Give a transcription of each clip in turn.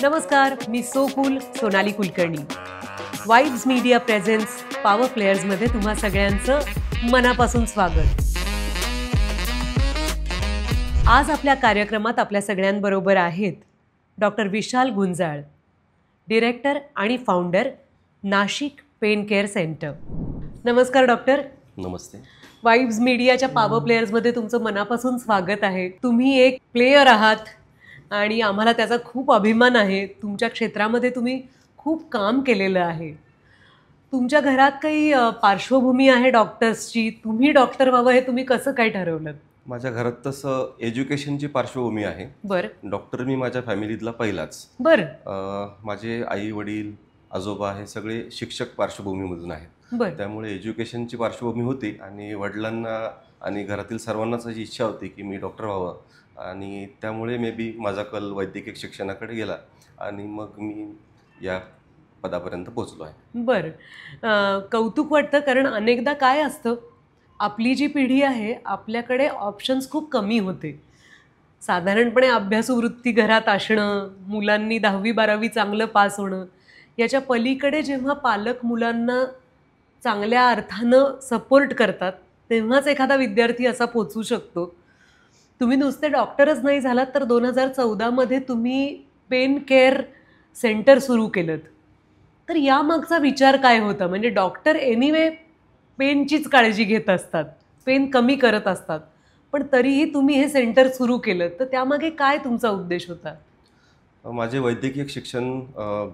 नमस्कार, मी सो कूल Sonali Kulkarni. Vibes Media presents Power प्लेयर्समध्ये तुम्हा सगळ्यांचं मनापासून स्वागत. आज आपल्या कार्यक्रमात आपल्या सगळ्यांबरोबर आहेत डॉक्टर विशाल गुंजाळ, डिरेक्टर आणि founder, Nashik pain care centre. नमस्कार डॉक्टर. नमस्ते. वाइब्स मीडियाच्या पॉवर प्लेयर्समध्ये तुमचं मनापासून स्वागत आहे. तुम्ही एक प्लेयर आहात आणि आम्हाला त्याचा खूप अभिमान आहे. तुमच्या क्षेत्रामध्ये तुम्ही खूप काम केलेलं आहे. तुमच्या घरात काही पार्श्वभूमी आहे डॉक्टर्सची? तुम्ही डॉक्टर व्हावं हे तुम्ही कसं काय ठरवलं? माझ्या घरात तसं एज्युकेशनची पार्श्वभूमी आहे. बरं. डॉक्टर मी माझ्या फॅमिलीतला पहिलाच. बरं. माझे आई वडील आजोबा हे सगळे शिक्षक पार्श्वभूमीमधून आहेत. बरं. त्यामुळे एज्युकेशनची पार्श्वभूमी होती आणि वडिलांना आणि घरातील सर्वांनाच अशी इच्छा होती की मी डॉक्टर व्हावं आणि त्यामुळे मे बी माझा कल वैद्यकीय शिक्षणाकडे गेला आणि मग मी या पदापर्यंत पोहोचलो आहे. बरं. कौतुक वाटतं, कारण अनेकदा काय असतं, आपली जी पिढी आहे आपल्याकडे ऑप्शन्स खूप कमी होते. साधारणपणे अभ्यासू वृत्ती घरात असणं, मुलांनी 10वी-12वी चांगलं पास होणं, याच्या पलीकडे जेव्हा पालक मुलांना चांगल्या अर्थानं सपोर्ट करतात तेव्हाच एखादा विद्यार्थी असा पोचू शकतो. तुम्ही नुसते डॉक्टरच नाही झालात तर 2014मध्ये तुम्ही पेन केअर सेंटर सुरू केलं. तर यामागचा विचार काय होता? म्हणजे डॉक्टर एनिवे पेनचीच काळजी घेत असतात, पेन कमी करत असतात, पण तरीही तुम्ही हे सेंटर सुरू केलं, तर त्यामागे काय तुमचा उद्देश होता? माझे वैद्यकीय शिक्षण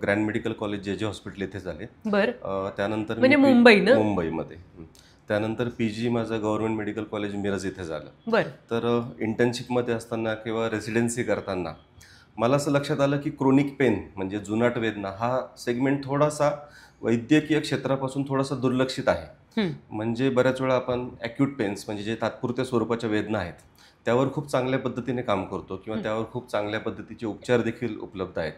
ग्रँड मेडिकल कॉलेज जे हॉस्पिटल येथे झाले. बरं. त्यानंतर म्हणजे मुंबईमध्ये. त्यानंतर PG माझं गव्हर्नमेंट मेडिकल कॉलेज मिरज इथे झालं. बरं. तर इंटर्नशिपमध्ये असताना किंवा रेसिडेन्सी करताना मला असं लक्षात आलं की क्रोनिक पेन म्हणजे जुनाट वेदना हा सेगमेंट थोडासा वैद्यकीय क्षेत्रापासून थोडासा दुर्लक्षित आहे. म्हणजे बऱ्याच वेळा आपण ॲक्यूट पेन्स म्हणजे जे तात्पुरत्या स्वरूपाच्या वेदना आहेत त्यावर खूप चांगल्या पद्धतीने काम करतो किंवा त्यावर खूप चांगल्या पद्धतीचे उपचार देखील उपलब्ध आहेत.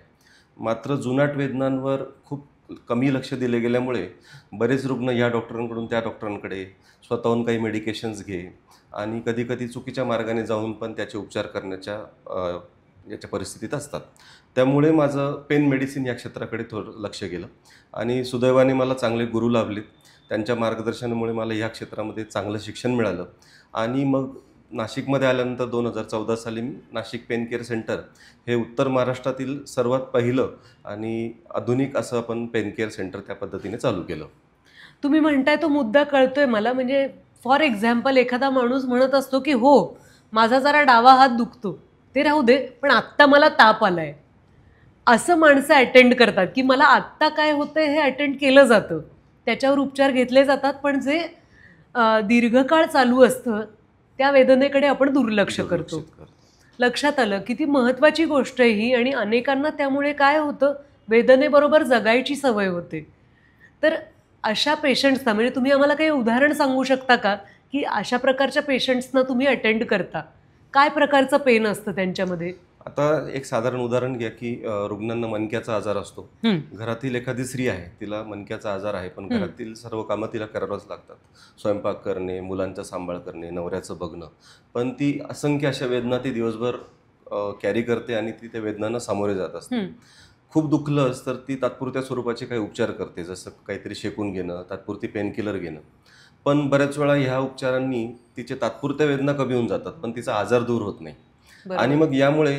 मात्र जुनाट वेदनांवर खूप कमी लक्ष दिले गेल्यामुळे बरेच रुग्ण या डॉक्टरांकडून त्या डॉक्टरांकडे स्वतःहून काही मेडिकेशन्स घे आणि कधीकधी चुकीच्या मार्गाने जाऊन पण त्याचे उपचार करण्याच्या याच्या परिस्थितीत असतात. त्यामुळे माझं पेन मेडिसिन या क्षेत्राकडे थोडं लक्ष गेलं आणि सुदैवाने मला चांगले गुरु लाभले. त्यांच्या मार्गदर्शनामुळे मला या क्षेत्रामध्ये चांगलं शिक्षण मिळालं आणि मग नाशिकमध्ये आल्यानंतर 2014 साली मी नाशिक पेन केअर सेंटर हे उत्तर महाराष्ट्रातील सर्वात पहिलं आणि आधुनिक असं आपण पेन केअर सेंटर त्या पद्धतीने चालू केलं. तुम्ही म्हणताय तो मुद्दा कळतोय मला. म्हणजे फॉर एक्झाम्पल एखादा माणूस म्हणत असतो की हो माझा जरा डावा हात दुखतो, ते राहू दे, पण आत्ता मला ताप आलाय, असं माणसं अटेंड करतात की मला आत्ता काय होतंय हे अटेंड केलं जातं, त्याच्यावर उपचार घेतले जातात, पण जे दीर्घकाळ चालू असतं त्या वेदनेकडे आपण दुर्लक्ष करतो. लक्षात आलं किती महत्त्वाची गोष्ट आहे ही. आणि अनेकांना त्यामुळे काय होतं, वेदनेबरोबर जगायची सवय होते. तर अशा पेशंट्सना म्हणजे तुम्ही आम्हाला काही उदाहरण सांगू शकता का की अशा प्रकारच्या पेशंट्सना तुम्ही अटेंड करता, काय प्रकारचं पेन असतं त्यांच्यामध्ये? आता एक साधारण उदाहरण घ्या की रुग्णांना मणक्याचा आजार असतो. घरातील एखादी स्त्री आहे, तिला मणक्याचा आजार आहे, पण घरातील सर्व कामं तिला करावंच लागतात. स्वयंपाक करणे, मुलांचा सांभाळ करणे, नवऱ्याचं बघणं, पण ती असंख्य अशा वेदना ती दिवसभर कॅरी करते आणि ती त्या वेदनांना सामोरे जात असते. खूप दुखलंच तर ती तात्पुरत्या स्वरूपाचे काही उपचार करते, जसं काहीतरी शेकून घेणं, तात्पुरती पेनकिलर घेणं. पण बऱ्याच वेळा ह्या उपचारांनी तिचे तात्पुरत्या वेदना कमी होऊन जातात, पण तिचा आजार दूर होत नाही. आणि मग यामुळे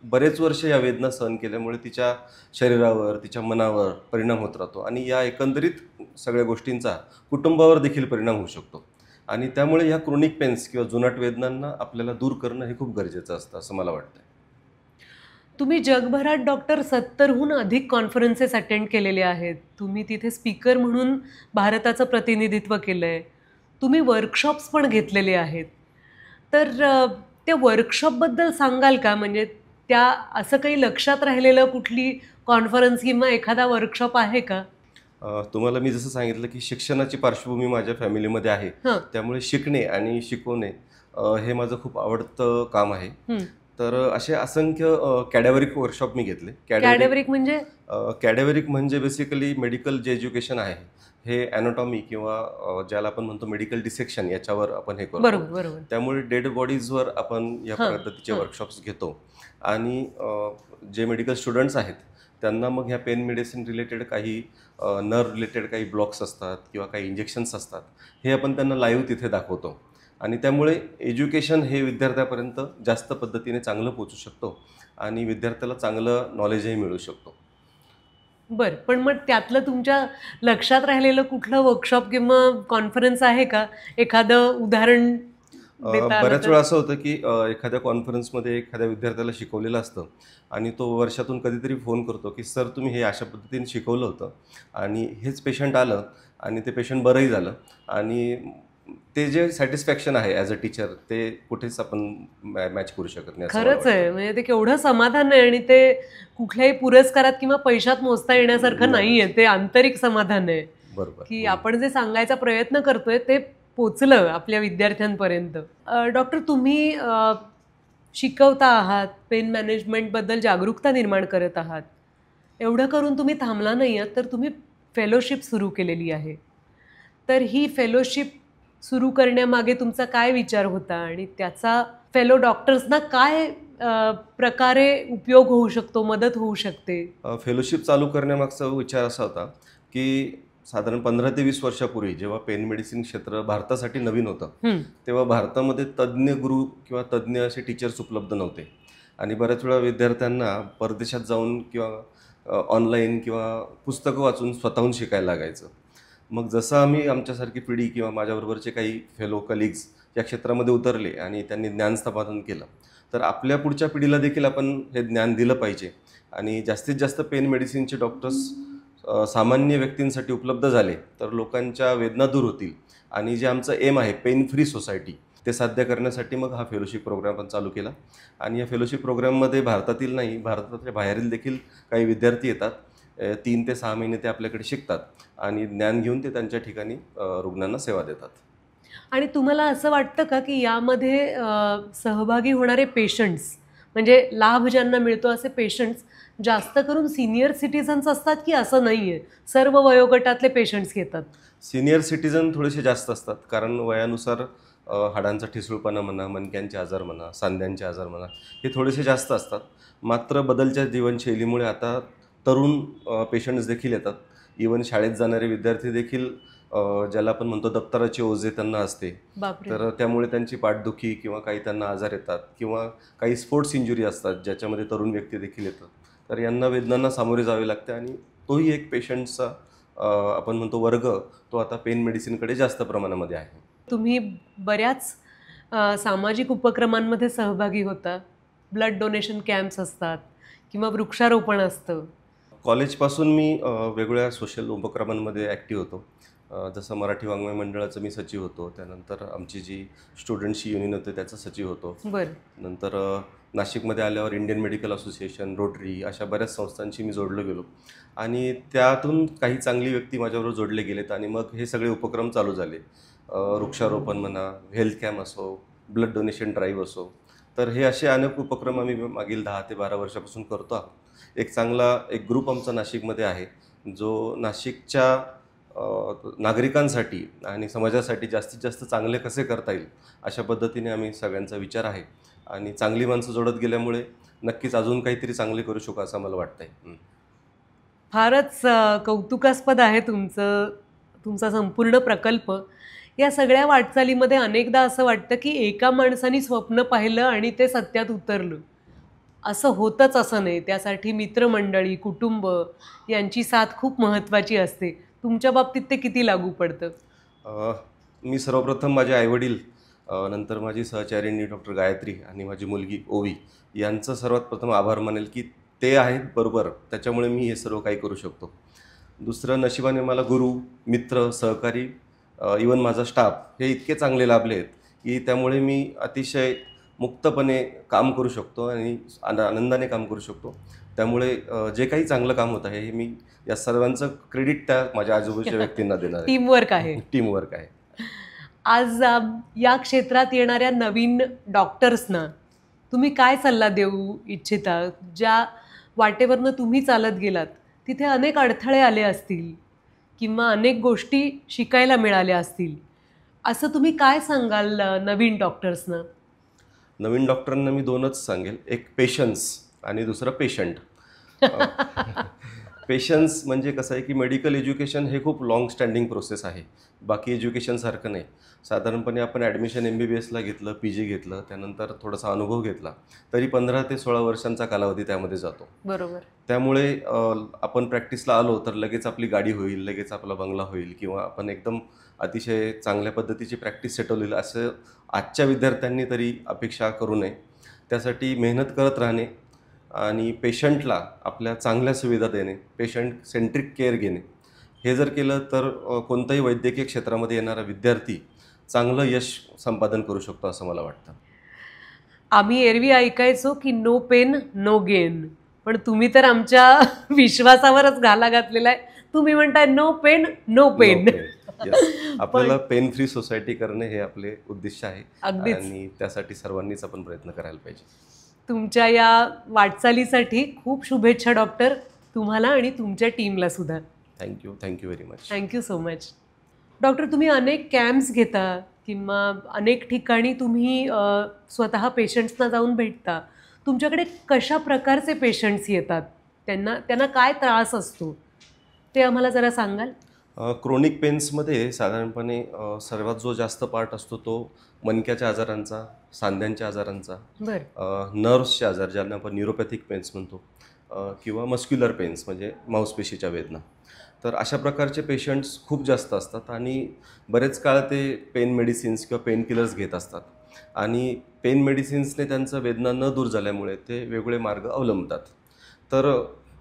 बरेच वर्ष या वेदना सहन केल्यामुळे तिच्या शरीरावर, तिच्या मनावर परिणाम होत राहतो आणि या एकंदरीत सगळ्या गोष्टींचा कुटुंबावर देखील परिणाम होऊ शकतो. आणि त्यामुळे ह्या क्रोनिक पेन्स किंवा जुनाट वेदनांना आपल्याला दूर करणं हे खूप गरजेचं असतं असं मला वाटतं. तुम्ही जगभरात डॉक्टर 70हून अधिक कॉन्फरन्सेस अटेंड केलेले आहेत. तुम्ही तिथे स्पीकर म्हणून भारताचं प्रतिनिधित्व केलं आहे. तुम्ही वर्कशॉप्स पण घेतलेले आहेत. तर त्या वर्कशॉपबद्दल सांगाल का? म्हणजे त्या असं काही लक्षात राहिलेलं कुठली कॉन्फरन्स किंवा एखादा वर्कशॉप आहे का? तुम्हाला मी जसं सांगितलं की शिक्षणाची पार्श्वभूमी माझ्या फॅमिलीमध्ये आहे, त्यामुळे शिकणे आणि शिकवणे हे माझं खूप आवडतं काम आहे. तर असे असंख्य कॅडॅव्हरिक वर्कशॉप मी घेतले. कॅडेव्हरिक म्हणजे कॅडॅव्हरिक म्हणजे बेसिकली मेडिकल जे एज्युकेशन आहे हे ॲनाटॉमी किंवा ज्याला आपण म्हणतो मेडिकल डिसेक्शन याच्यावर आपण हे करतो. बरोबर बरोबर. त्यामुळे डेड बॉडीजवर आपण या पद्धतीचे वर्कशॉप्स घेतो आणि जे मेडिकल स्टुडंट्स आहेत त्यांना मग ह्या पेन मेडिसिन रिलेटेड काही नर्व रिलेटेड काही ब्लॉक्स असतात किंवा काही इंजेक्शन्स असतात, हे आपण त्यांना लाईव्ह तिथे दाखवतो आणि त्यामुळे एज्युकेशन हे विद्यार्थ्यापर्यंत जास्त पद्धतीने चांगलं पोचू शकतो आणि विद्यार्थ्याला चांगलं नॉलेजही मिळू शकतो. बरं, पण मग त्यातलं तुमच्या लक्षात राहिलेलं कुठलं वर्कशॉप किंवा कॉन्फरन्स आहे का? एखादं उदाहरण देता आलं बऱ्याच तर? वेळा असं होतं की एखाद्या कॉन्फरन्समध्ये एखाद्या विद्यार्थ्याला शिकवलेलं असतं आणि तो वर्षातून कधीतरी फोन करतो की सर तुम्ही हे अशा पद्धतीने शिकवलं होतं आणि हेच पेशंट आलं आणि ते पेशंट बरंही झालं आणि ते जे सॅटिस्फॅक्शन आहे ॲज अ टीचर ते कुठेच आपण मॅच करू शकत नाही असं मला खरंच आहे, वाटतं. म्हणजे ते केवढं समाधान आहे आणि ते कुठल्याही पुरस्कारात किंवा पैशात मोजता येण्यासारखं नाहीये. ते आंतरिक समाधान आहे बरोबर. की आपण जे सांगायचा प्रयत्न करतोय ते पोचलं आपल्या विद्यार्थ्यांपर्यंत. डॉक्टर, तुम्ही शिकवता आहात, पेन मॅनेजमेंटबद्दल जागरूकता निर्माण करत आहात. एवढं करून तुम्ही थांबला नाही आहात, तर तुम्ही फेलोशिप सुरू केलेली आहे. तर ही फेलोशिप सुरू करण्यामागे तुमचा काय विचार होता आणि त्याचा फेलो डॉक्टर्सना काय प्रकारे उपयोग होऊ शकतो, मदत होऊ शकते? फेलोशिप चालू करण्यामागचा विचार असा होता की साधारण 15 ते 20 वर्षापूर्वी जेव्हा पेन मेडिसिन क्षेत्र भारतासाठी नवीन होतं तेव्हा भारतामध्ये तज्ज्ञ गुरु किंवा तज्ज्ञ असे टीचर्स उपलब्ध नव्हते आणि बऱ्याच वेळा विद्यार्थ्यांना परदेशात जाऊन किंवा ऑनलाईन किंवा पुस्तकं वाचून स्वतःहून शिकायला लागायचं. मग जसं आम्ही आमच्यासारखी पिढी किंवा माझ्याबरोबरचे काही फेलो कलिग्स या क्षेत्रामध्ये उतरले आणि त्यांनी ज्ञान संपादन केलं, तर आपल्या पुढच्या पिढीला देखील आपण हे ज्ञान दिलं पाहिजे आणि जास्तीत जास्त पेन मेडिसिनचे डॉक्टर्स सामान्य व्यक्तींसाठी उपलब्ध झाले तर लोकांच्या वेदना दूर होतील आणि जे आमचं एम आहे पेन फ्री सोसायटी ते साध्य करण्यासाठी मग हा फेलोशिप प्रोग्राम आपण चालू केला आणि या फेलोशिप प्रोग्राममध्ये भारतातील नाही, भारताच्या बाहेरील देखील काही विद्यार्थी येतात. 3 ते 6 महिने ते आपल्याकडे शिकतात आणि ज्ञान घेऊन ते त्यांच्या ठिकाणी रुग्णांना सेवा देतात. आणि तुम्हाला असं वाटतं का की यामध्ये सहभागी होणारे पेशंट्स, म्हणजे लाभ ज्यांना मिळतो असे पेशंट्स जास्त करून सिनियर सिटीजन्स असतात की असं नाही आहे, सर्व वयोगटातले पेशंट्स घेतात? सिनियर सिटीजन थोडेसे जास्त असतात कारण वयानुसार हाडांचा ठिसूळपणा म्हणा, मणक्यांचे आजार म्हणा, सांध्यांचे आजार म्हणा हे थोडेसे जास्त असतात. मात्र बदलच्या जीवनशैलीमुळे आता तरुण पेशंट्स देखील येतात. इवन शाळेत जाणारे विद्यार्थी देखील ज्याला आपण म्हणतो दप्तराचे ओझे त्यांना असते, बापरे. तर त्यामुळे त्यांची पाठदुखी किंवा काही त्यांना आजार येतात किंवा काही स्पोर्ट्स इंजुरी असतात ज्याच्यामध्ये तरुण व्यक्ती देखील येतात. तर यांना वेदनांना सामोरे जावे लागते आणि तोही एक पेशंटचा आपण म्हणतो वर्ग तो आता पेन मेडिसिनकडे जास्त प्रमाणामध्ये आहे. तुम्ही बऱ्याच सामाजिक उपक्रमांमध्ये सहभागी होता. ब्लड डोनेशन कॅम्प्स असतात किंवा वृक्षारोपण असतं. कॉलेजपासून मी वेगवेगळ्या सोशल उपक्रमांमध्ये ॲक्टिव्ह होतो. जसं मराठी वाङ्मय मंडळाचं मी सचिव होतो, त्यानंतर आमची जी स्टुडंट्सची युनियन होते त्याचा सचिव होतो. बरं. नंतर नाशिकमध्ये आल्यावर इंडियन मेडिकल असोसिएशन, रोटरी अशा बऱ्याच संस्थांशी मी जोडलो गेलो आणि त्यातून काही चांगली व्यक्ती माझ्याबरोबर जोडले गेलेत आणि मग हे सगळे उपक्रम चालू झाले. वृक्षारोपण म्हणा, हेल्थ कॅम्प असो, ब्लड डोनेशन ड्राईव्ह असो, तर हे असे अनेक उपक्रम आम्ही मागील 10 ते 12 वर्षापासून करतो आहोत. एक चांगला ग्रुप आमचा नाशिकमध्ये आहे जो नाशिकच्या नागरिकांसाठी आणि समाजासाठी जास्तीत जास्त चांगले कसे करता येईल अशा पद्धतीने आम्ही सगळ्यांचा विचार आहे आणि चांगली माणसं जोडत गेल्यामुळे नक्कीच अजून काहीतरी चांगले करू शकू असं मला वाटतंय. फारच कौतुकास्पद आहे तुमचा संपूर्ण प्रकल्प. या सगळ्या वाटचालीमध्ये अनेकदा असं वाटतं की एका माणसाने स्वप्न पाहिलं आणि ते सत्यात उतरलं. असं होतंच असं नाही. त्यासाठी मित्रमंडळी, कुटुंब यांची साथ खूप महत्त्वाची असते. तुमच्या बाबतीत ते किती लागू पडतं? मी सर्वप्रथम माझे आईवडील, नंतर माझी सहचारिणी डॉक्टर गायत्री आणि माझी मुलगी ओवी यांचं सर्वात प्रथम आभार मानेल की ते आहेत बरोबर, त्याच्यामुळे मी हे सर्व काही करू शकतो. दुसरं, नशिबाने मला गुरु, मित्र, सहकारी, इवन माझा स्टाफ हे इतके चांगले लाभले आहेत की त्यामुळे मी अतिशय मुक्तपणे काम करू शकतो आणि आनंदाने काम करू शकतो. त्यामुळे जे काही चांगलं काम होत आहे हे मी या सर्वांचं क्रेडिट त्या माझ्या आजूबाजूच्या व्यक्तींना देणार आहे. टीमवर्क आहे. टीमवर्क आहे. आज या क्षेत्रात येणाऱ्या नवीन डॉक्टर्सना तुम्ही काय सल्ला देऊ इच्छिता? ज्या वाटेवरनं तुम्ही चालत गेलात तिथे अनेक अडथळे आले असतील किंवा अनेक गोष्टी शिकायला मिळाल्या असतील, असं तुम्ही काय सांगाल नवीन डॉक्टर्सना? नवीन डॉक्टरांना मी दोनच सांगेल, एक पेशन्स आणि दुसरं पेशंट. पेशन्स म्हणजे कसं आहे की मेडिकल एज्युकेशन हे खूप लाँग स्टँडिंग प्रोसेस आहे, बाकी एज्युकेशनसारखं नाही. साधारणपणे आपण ॲडमिशन MBBSला घेतलं, PG घेतलं, त्यानंतर थोडासा अनुभव घेतला तरी 15 ते 16 वर्षांचा कालावधी त्यामध्ये जातो. बरोबर. त्यामुळे आपण प्रॅक्टिसला आलो तर लगेच आपली गाडी होईल, लगेच आपला बंगला होईल किंवा आपण एकदम अतिशय चांगल्या पद्धतीची प्रॅक्टिस सेट होईल असं आजच्या विद्यार्थ्यांनी तरी अपेक्षा करू नये. त्यासाठी मेहनत करत राहणे आणि पेशंटला आपल्या चांगल्या सुविधा देणे, पेशंट सेंट्रिक केअर घेणे, हे जर केलं तर कोणत्याही वैद्यकीय क्षेत्रामध्ये येणारा विद्यार्थी चांगलं यश संपादन करू शकतो असं मला वाटतं. आम्ही एरवी ऐकायचो की नो पेन नो गेन, पण तुम्ही तर आमच्या विश्वासावरच घाला घातलेला आहे. तुम्ही म्हणताय नो पेन नो पेन. आपल्याला पेन फ्री सोसायटी करणे हे आपले उद्दिष्ट आहे अगदीच. आणि त्यासाठी सर्वांनीच आपण प्रयत्न करायला पाहिजे. तुमच्या या वाटचालीसाठी खूप शुभेच्छा डॉक्टर, तुम्हाला आणि तुमच्या टीमला सुद्धा. Thank you very much. Thank you so much. Doctor, तुम्ही अनेक कॅम्प्स घेता किंवा अनेक ठिकाणी तुम्ही स्वतः पेशंट्सना जाऊन भेटता. तुमच्याकडे कशा प्रकारचे पेशंट्स येतात, त्यांना काय त्रास असतो ते आम्हाला जरा सांगाल? क्रोनिक पेन्समध्ये साधारणपणे सर्वात जो जास्त पार्ट असतो तो मणक्याच्या आजारांचा, सांध्यांच्या आजारांचा, नर्व्सचे आजार ज्यांना आपण न्यूरोपॅथिक पेन्स म्हणतो, किंवा मस्क्युलर पेन्स म्हणजे मांसपेशीच्या वेदना. तर अशा प्रकारचे पेशंट्स खूप जास्त असतात आणि बरेच काळ ते पेन मेडिसिन्स किंवा पेन किलर्स घेत असतात आणि पेन मेडिसिन्सने त्यांचं वेदना न दूर झाल्यामुळे ते वेगवेगळे मार्ग अवलंबतात. तर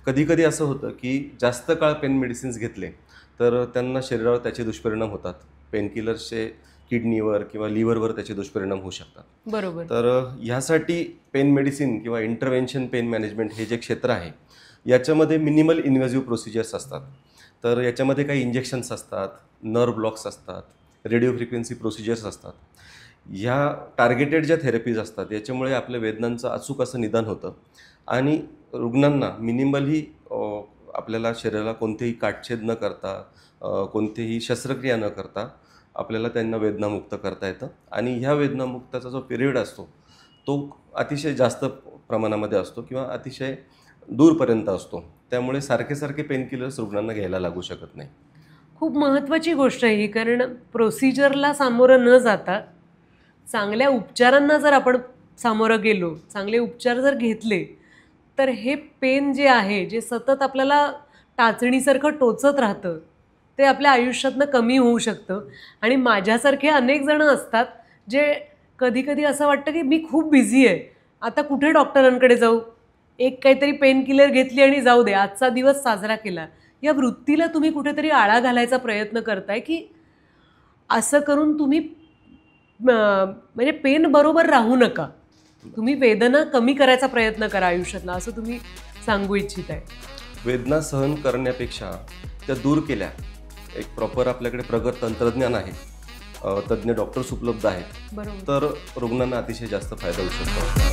कधीकधी असं होतं की जास्त काळ पेन मेडिसिन्स घेतले तर त्यांना शरीरावर त्याचे दुष्परिणाम होतात. पेनकिलर्सचे किडनीवर किंवा लिव्हरवर त्याचे दुष्परिणाम होऊ शकतात. बरोबर. तर ह्यासाठी पेन मेडिसिन किंवा इंटरव्हेन्शन पेन मॅनेजमेंट हे जे क्षेत्र आहे याच्यामध्ये मिनिमल इन्व्हेजिव्ह प्रोसिजर्स असतात. तर याच्यामध्ये काही इंजेक्शन्स असतात, नर्व ब्लॉक्स असतात, रेडिओ फ्रिक्वेन्सी प्रोसिजर्स असतात. ह्या टार्गेटेड ज्या थेरपीज असतात याच्यामुळे आपल्या वेदनांचं अचूक असं निदान होतं आणि रुग्णांना मिनिमली आपल्याला शरीराला कोणतेही काटछेद न करता, कोणतीही शस्त्रक्रिया न करता आपल्याला त्यांना वेदनामुक्त करता येतं आणि ह्या वेदनामुक्ताचा जो पिरियड असतो तो अतिशय जास्त प्रमाणामध्ये असतो किंवा अतिशय दूरपर्यंत असतो. त्यामुळे सारखे पेनकिलर्स रुग्णांना घ्यायला लागू शकत नाही. खूप महत्त्वाची गोष्ट आहे ही, कारण प्रोसिजरला सामोरं न जाता चांगल्या उपचारांना जर आपण सामोरं गेलो, चांगले उपचार जर घेतले तर हे पेन जे आहे, जे सतत आपल्याला टाचणीसारखं टोचत राहतं, ते आपल्या आयुष्यातनं कमी होऊ शकतं. आणि माझ्यासारखे अनेक जणं असतात जे कधी असं वाटतं की मी खूप बिझी आहे, आता कुठे डॉक्टरांकडे जाऊ, एक काहीतरी पेन किलर घेतली आणि जाऊ दे, आजचा दिवस साजरा केला. या वृत्तीला तुम्ही कुठेतरी आळा घालायचा प्रयत्न करताय की असं करून तुम्ही म्हणजे पेन बरोबर राहू नका, तुम्ही वेदना कमी करायचा प्रयत्न करा आयुष्यातला, असं तुम्ही सांगू इच्छित आहे? वेदना सहन करण्यापेक्षा त्या दूर केल्या, एक प्रॉपर आपल्याकडे प्रगत तंत्रज्ञान आहे, तज्ज्ञ डॉक्टर्स उपलब्ध आहेत, तर रुग्णांना अतिशय जास्त फायदा होऊ शकतो.